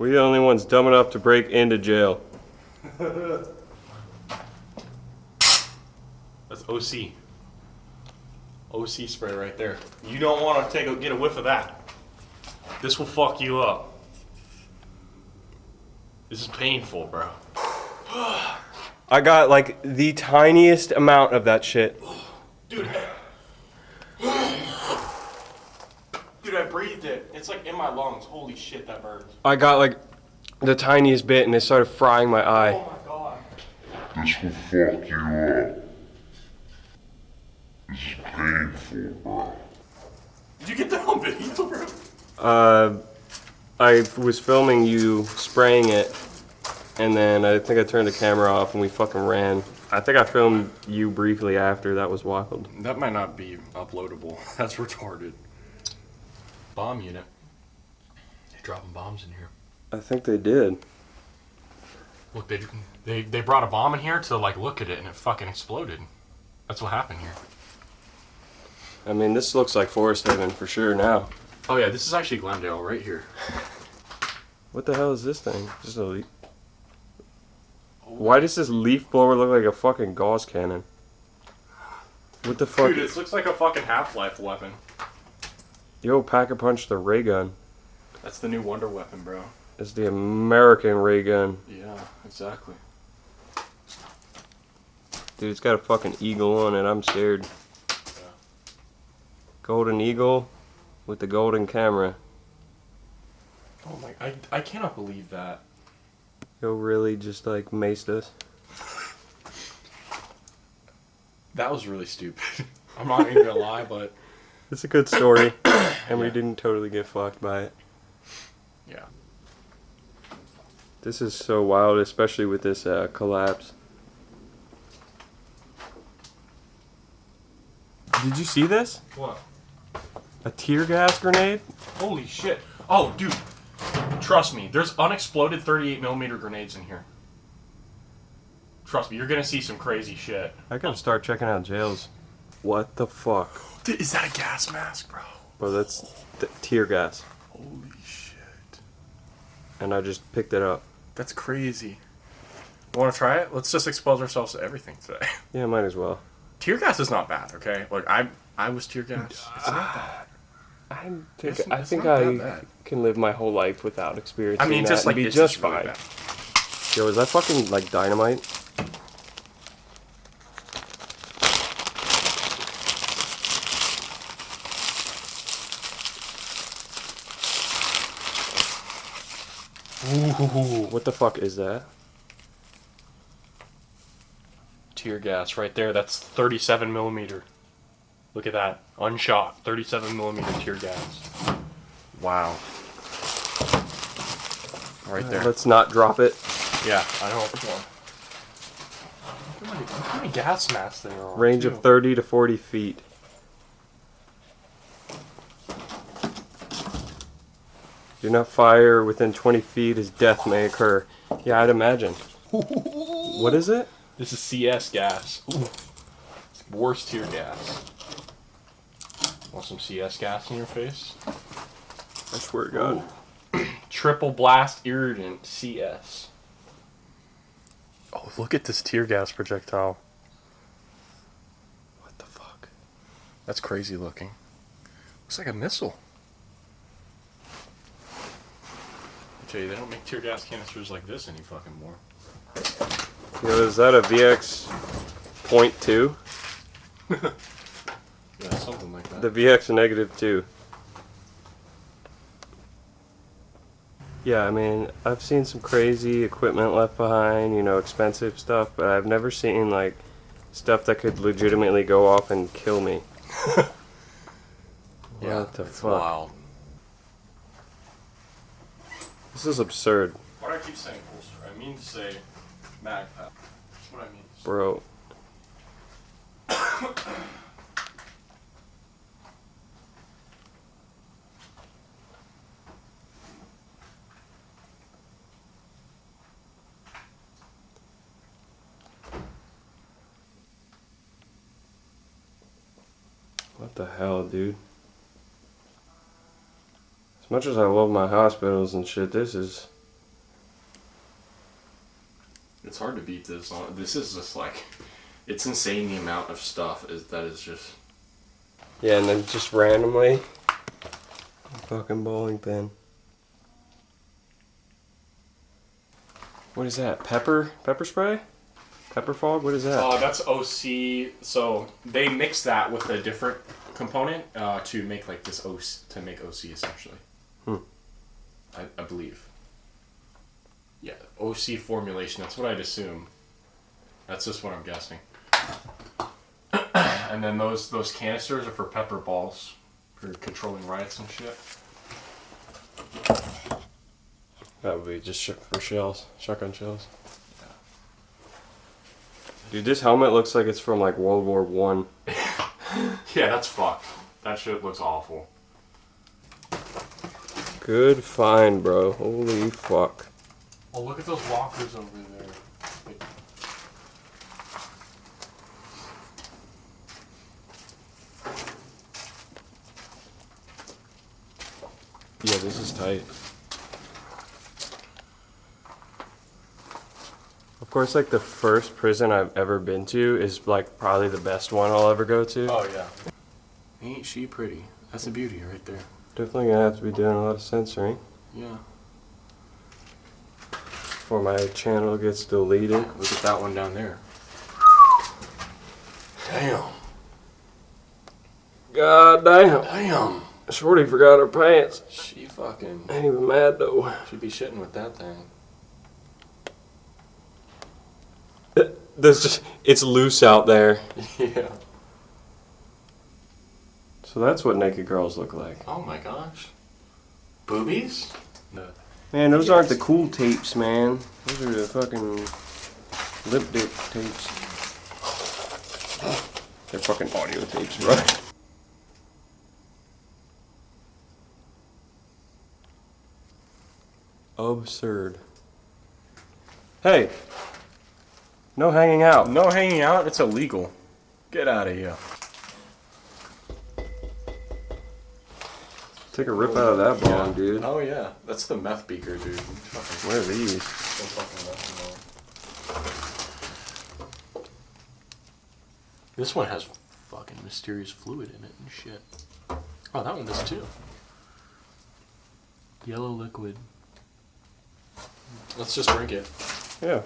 We're the only ones dumb enough to break into jail. That's OC. OC spray right there. You don't want to get a whiff of that. This will fuck you up. This is painful, bro. I got like the tiniest amount of that shit. Dude. Dude, I breathed it. It's like in my lungs. Holy shit, that burns. I got like the tiniest bit and it started frying my eye. Oh my god. This will fuck you up. This is painful, bro. Did you get that on video, bro? I was filming you spraying it, and then I think I turned the camera off and we fucking ran. I think I filmed you briefly after. That was wild. That might not be uploadable. That's retarded. Bomb unit. They're dropping bombs in here. I think they did. Look, they brought a bomb in here to like look at it and it fucking exploded. That's what happened here. I mean, this looks like Forest Haven for sure now. Oh yeah, this is actually Glendale right here. What the hell is this thing? Just a leaf. Why does this leaf blower look like a fucking gauze cannon? What the fuck? Dude, this looks like a fucking Half-Life weapon. Yo, Pack-a-Punch the ray gun. That's the new Wonder Weapon, bro. It's the American ray gun. Yeah, exactly. Dude, it's got a fucking eagle on it. I'm scared. Yeah. Golden eagle with the golden camera. Oh my, I cannot believe that. Yo, really just like maced us. That was really stupid. I'm not even gonna lie, but It's a good story, and we Yeah. didn't totally get fucked by it. yeah. This is so wild, especially with this collapse. Did you see this? What? A tear gas grenade? Holy shit. Oh, dude. Trust me, there's unexploded 38mm grenades in here. Trust me, you're gonna see some crazy shit. I gotta start checking out jails. What the fuck? Dude, is that a gas mask, bro? Bro, that's tear gas. Holy shit. And I just picked it up. That's crazy. Wanna try it? Let's just expose ourselves to everything today. Yeah, might as well. Tear gas is not bad, okay? Like, I was tear gas. It's not bad. I think not that I bad. can live my whole life without experiencing I mean, that just like and be it's just just really fine. bad. Yo, is that fucking like dynamite? Ooh, what the fuck is that? Tear gas right there. That's 37mm. Look at that. Unshot. 37mm tear gas. Wow. Right there. Let's not drop it. Yeah, I know. Look how many gas masks there are. Range too. of 30 to 40 feet. Do not fire within 20 feet as death may occur. Yeah, I'd imagine. What is it? This is CS gas. Ooh. It's worse tear gas. Want some CS gas in your face? I swear to God. Triple blast irritant CS. Oh, look at this tear gas projectile. What the fuck? That's crazy looking. Looks like a missile. I tell you, they don't make tear gas canisters like this any fucking more. Yo, is that a VX.2? Yeah, something like that. The VX -2. Yeah, I mean, I've seen some crazy equipment left behind, you know, expensive stuff, but I've never seen, like, stuff that could legitimately go off and kill me. Yeah, What the it's fuck? wild. This is absurd, Why do I keep saying holster? I mean to say mag pack. That's what I mean. bro. What the hell, dude? As much as I love my hospitals and shit, this is It's hard to beat this. This is just like, it's insane the amount of stuff that is just. Yeah, and then just randomly, a fucking bowling pin. What is that? Pepper spray? Pepper fog? What is that? That's OC. So they mix that with a different component to make like this to make OC essentially. I believe. Yeah, OC formulation. That's what I'd assume. That's just what I'm guessing. And then those canisters are for pepper balls for controlling riots and shit. That would be just for shells, shotgun shells. Dude, this helmet looks like it's from like World War One. Yeah, that's fucked. That shit looks awful. Good find, bro. Holy fuck. Oh, look at those walkers over there. Yeah, this is tight. Of course, like the first prison I've ever been to is like probably the best one I'll ever go to. Oh yeah. Ain't she pretty? That's a beauty right there. Definitely gonna have to be doing a lot of censoring Yeah. before my channel gets deleted. Look at that one down there. Damn. God damn. Damn. Shorty forgot her pants. She fucking. Ain't even mad though. She'd be shitting with that thing. It's loose out there. Yeah. So that's what naked girls look like. Oh my gosh. Boobies? No. Man, those aren't the cool tapes, man. Those are the fucking lip dick tapes. They're fucking audio tapes, bro. Absurd. Hey! No hanging out. No hanging out? It's illegal. Get out of here. Take a rip out of that bong, dude. Oh yeah. That's the meth beaker, dude. Fucking What are these? so fucking meth. This one has fucking mysterious fluid in it and shit. Oh, that one does too. Yellow liquid. Let's just drink it. Yeah.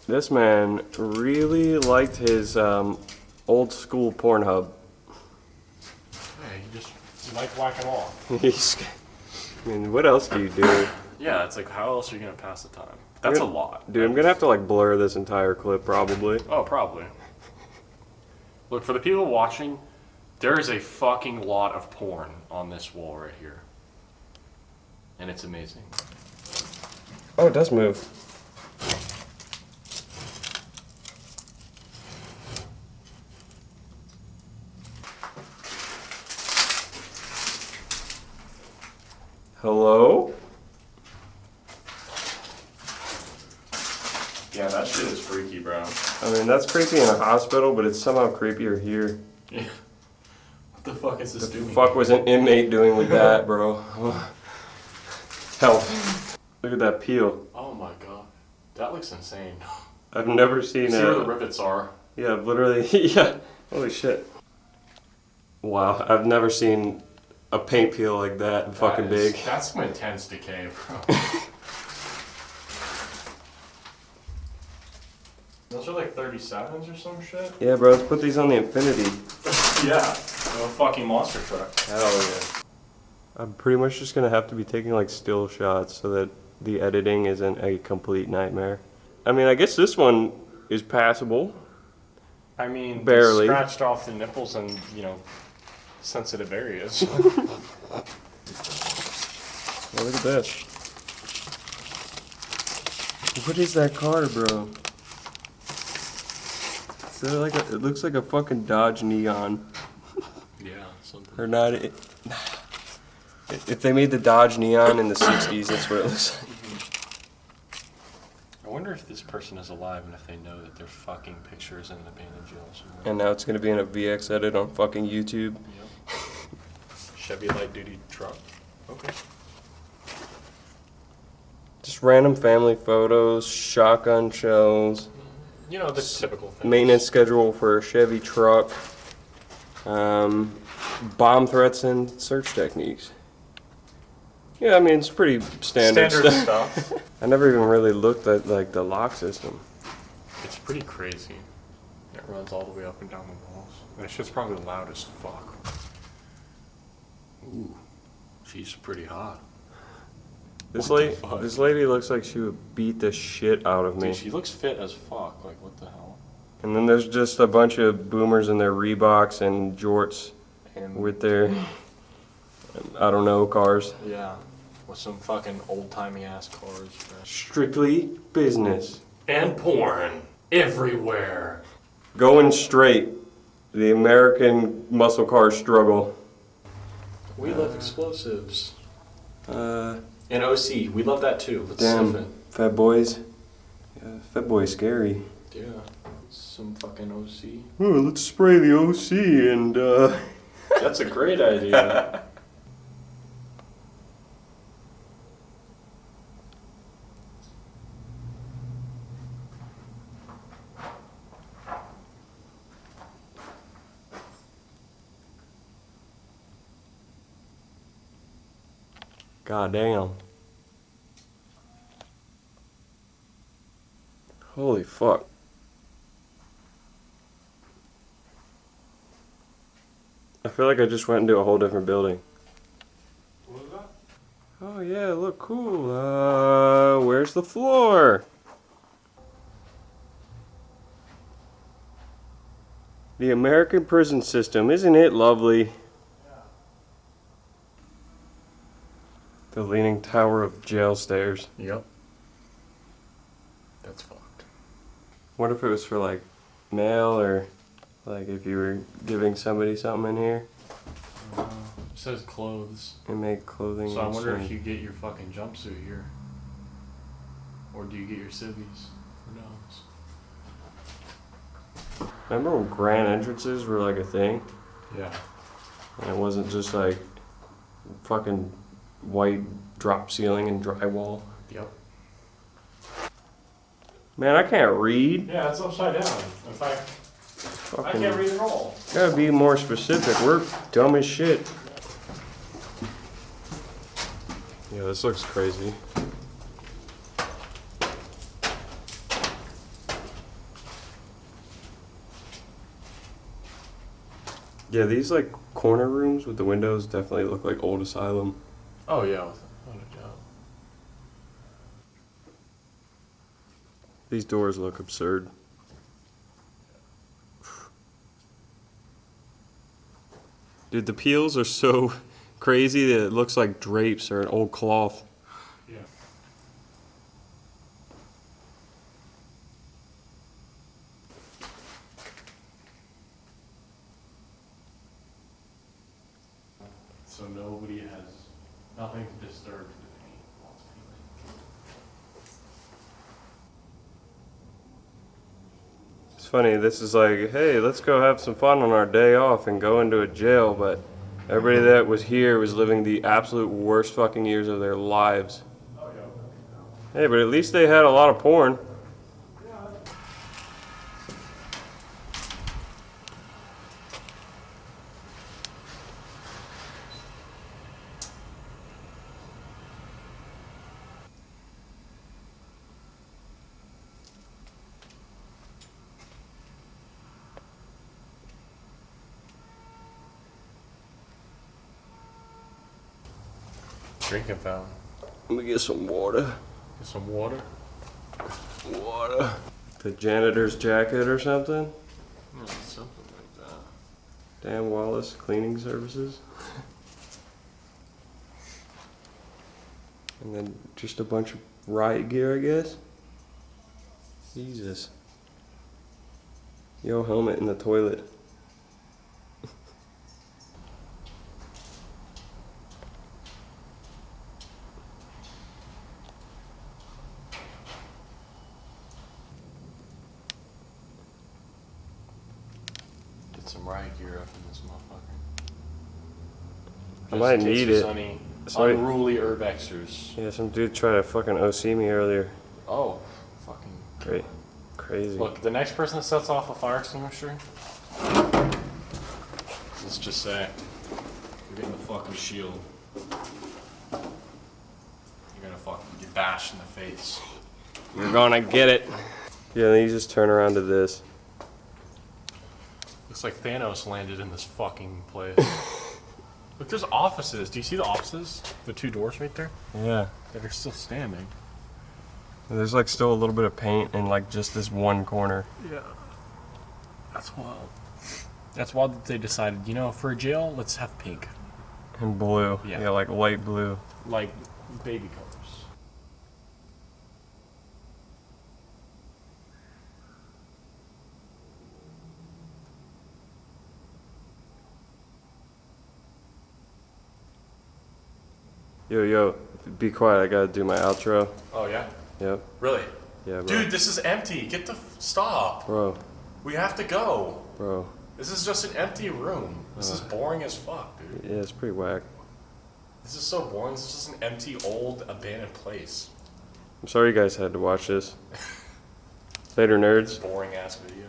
This man really liked his old school Pornhub. Hey, you just like whacking off. I mean, what else do you do? Yeah, it's like, how else are you gonna pass the time? That's a lot. Dude, I'm gonna have to like blur this entire clip probably. Oh, probably. Look, for the people watching, there is a fucking lot of porn on this wall right here. And it's amazing. Oh, it does move. Hello? Yeah, that shit is freaky, bro. I mean, that's creepy in a hospital, but it's somehow creepier here. Yeah. What the fuck is this doing? What the fuck was an inmate doing with that, bro? Help. Look at that peel. Oh my god. That looks insane. I've never seen See where the rivets are. Yeah, literally, yeah. Holy shit. Wow, I've never seen a paint peel like that fucking big. That's some intense decay, bro. Those are like 37s or some shit? Yeah, bro, let's put these on the Infinity. Yeah. A fucking monster truck. Hell yeah. I'm pretty much just gonna have to be taking like still shots so that the editing isn't a complete nightmare. I mean, I guess this one is passable. I mean, barely. They scratched off the nipples and, you know, sensitive areas. Oh, look at this. What is that car, bro? Is that like it looks like a fucking Dodge Neon. Yeah, something. Or not. If they made the Dodge Neon in the 60s, that's what it looks like. I wonder if this person is alive and if they know that their fucking picture is in an abandoned jail somewhere. And now it's gonna be in a VX edit on fucking YouTube. Yep. Chevy light duty truck. Okay. Just random family photos, shotgun shells, You know, the typical things. maintenance schedule for a Chevy truck, bomb threats and search techniques. Yeah, I mean, it's pretty standard stuff. I never even really looked at like the lock system. It's pretty crazy. It runs all the way up and down the walls. That shit's probably loud as fuck. Ooh, she's pretty hot. This What the lady, fuck? this lady looks like she would beat the shit out of me. Dude, she looks fit as fuck. Like, what the hell? And then there's just a bunch of boomers in their Reeboks and jorts And with their, I don't know, cars. yeah, with some fucking old-timey ass cars. Strictly business. And porn everywhere. Going straight. The American muscle car struggle. We love explosives. Uh, And OC, we love that too. Let's damn, sniff it. Fat Boys. Yeah, Fat Boy's scary. Yeah, some fucking OC. Oh, let's spray the OC and, That's a great idea. God damn. Holy fuck. I feel like I just went into a whole different building. What was that? Oh yeah, look cool. Where's the floor? The American prison system, isn't it lovely? The Leaning Tower of Jail Stairs. Yep. That's fucked. What if it was for like mail or like if you were giving somebody something in here It says clothes. and make clothing? So I and wonder shit? if you get your fucking jumpsuit here. Or do you get your civvies? Who knows? Remember when grand entrances were like a thing? Yeah. And it wasn't just like fucking white drop ceiling and drywall. Yep. Man, I can't read. Yeah, it's upside down. In fact, I Fucking can't read at all. gotta be more specific. We're dumb as shit. Yeah, this looks crazy. Yeah, these like corner rooms with the windows definitely look like old asylum. Oh yeah, without a doubt. These doors look absurd. Dude, the peels are so crazy that it looks like drapes or an old cloth. Yeah. So nobody has nothing to disturb the paint while it's peeling. It's funny, this is like, hey, let's go have some fun on our day off and go into a jail, but everybody that was here was living the absolute worst fucking years of their lives. Oh yeah. Hey, but at least they had a lot of porn. Drinking fountain. Let me get some water. Get some water. Water. The janitor's jacket or something? Yeah, something like that. Dan Wallace Cleaning Services. And then just a bunch of riot gear, I guess. Jesus. Yo, helmet in the toilet. Get some riot gear up in this motherfucker. I might Just in case need there's it. Any Sorry. Unruly urbexers. Yeah, some dude tried to fucking OC me earlier. Oh, fucking. Great. Crazy. Look, the next person that sets off a fire extinguisher, let's just say, you're getting the fucking shield. You're gonna fucking get bashed in the face. You're gonna get it. Yeah, then you just turn around to this. Looks like Thanos landed in this fucking place. Look, there's offices. Do you see the offices? The two doors right there? Yeah. That are still standing. There's like still a little bit of paint in like just this one corner. Yeah. That's wild. That's wild that they decided, you know, for a jail, let's have pink. And blue. Yeah. Yeah, like light blue. Like baby colors. Yo, be quiet. I gotta do my outro. Oh, yeah? Yep. Really? Yeah, bro. Dude, this is empty. Get the stop. Bro. We have to go. Bro. This is just an empty room. This is boring as fuck, dude. Yeah, it's pretty whack. This is so boring. This is just an empty, old, abandoned place. I'm sorry you guys had to watch this. Later, nerds. Boring ass video.